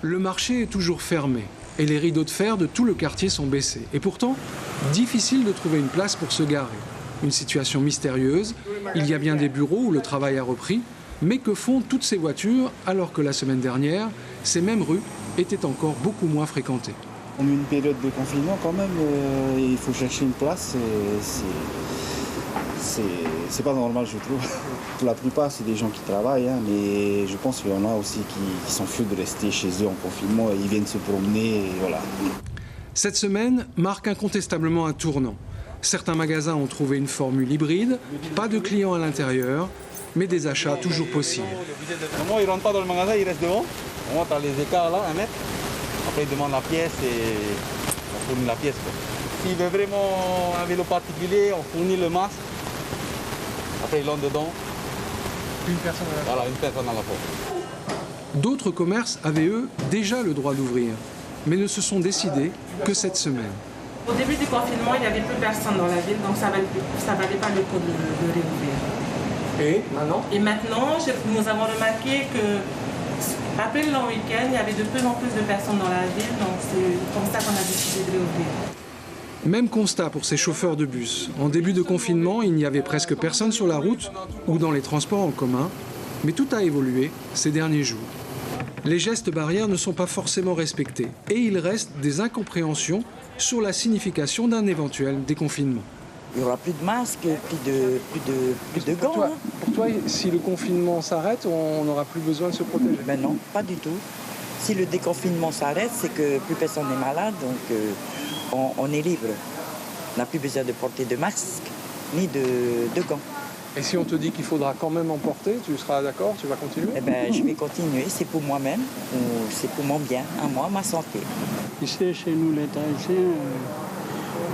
Le marché est toujours fermé et les rideaux de fer de tout le quartier sont baissés. Et pourtant, difficile de trouver une place pour se garer. Une situation mystérieuse. Il y a bien des bureaux où le travail a repris, mais que font toutes ces voitures alors que la semaine dernière, ces mêmes rues étaient encore beaucoup moins fréquentées. On a une période de confinement quand même, il faut chercher une place, c'est pas normal je trouve. Pour la plupart c'est des gens qui travaillent, hein, mais je pense qu'il y en a aussi qui sont fous de rester chez eux en confinement et ils viennent se promener, et voilà. Cette semaine marque incontestablement un tournant. Certains magasins ont trouvé une formule hybride, pas de clients à l'intérieur, mais des achats toujours possibles. Moi, ils ne rentrent pas dans le magasin, ils restent devant. Moi, tu as les écarts là, 1 mètre. Après, ils demandent la pièce et on fournit la pièce. S'il veut vraiment un vélo particulier, on fournit le masque. Après, ils l'ont dedans. Une personne à la fois. Voilà, une personne à la fois. D'autres commerces avaient, eux, déjà le droit d'ouvrir, mais ne se sont décidés que cette semaine. Au début du confinement, il n'y avait plus personne dans la ville, donc ça ne valait pas le coup de réouvrir. Et maintenant, nous avons remarqué que après le long week-end, il y avait de plus en plus de personnes dans la ville, donc c'est comme ça qu'on a décidé de réouvrir. Même constat pour ces chauffeurs de bus. En début de confinement, il n'y avait presque personne sur la route ou dans les transports en commun, mais tout a évolué ces derniers jours. Les gestes barrières ne sont pas forcément respectés et il reste des incompréhensions sur la signification d'un éventuel déconfinement. Il n'y aura plus de masques, plus de gants. Pour toi, si le confinement s'arrête, on n'aura plus besoin de se protéger? Ben non, pas du tout. Si le déconfinement s'arrête, c'est que plus personne n'est malade, donc on est libre. On n'a plus besoin de porter de masque ni de gants. Et si on te dit qu'il faudra quand même en porter, tu seras d'accord? Tu vas continuer? Eh ben, je vais continuer, c'est pour moi-même, c'est pour mon bien, à moi, ma santé. Ici, chez nous, les Tahitiens,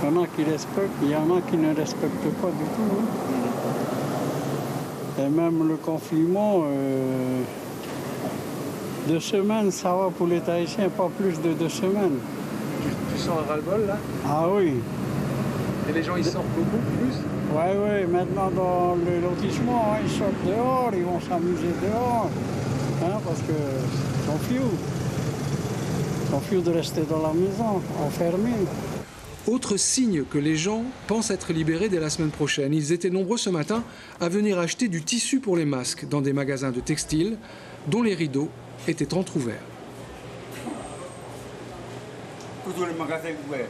il y en a qui respectent, il y en a qui ne respectent pas du tout. Hein. Et même le confinement, 2 semaines, ça va pour les Tahitiens, pas plus de 2 semaines. Tu sens un ras-le-bol là? Ah oui. Et les gens ils sortent beaucoup plus? Oui, maintenant dans le lotissement, hein, ils sortent dehors, ils vont s'amuser dehors, hein, parce qu'ils sont fious. Ils sont fious de rester dans la maison, enfermés. Autre signe que les gens pensent être libérés dès la semaine prochaine. Ils étaient nombreux ce matin à venir acheter du tissu pour les masques dans des magasins de textiles dont les rideaux étaient entrouverts. Toujours les magasins ouverts.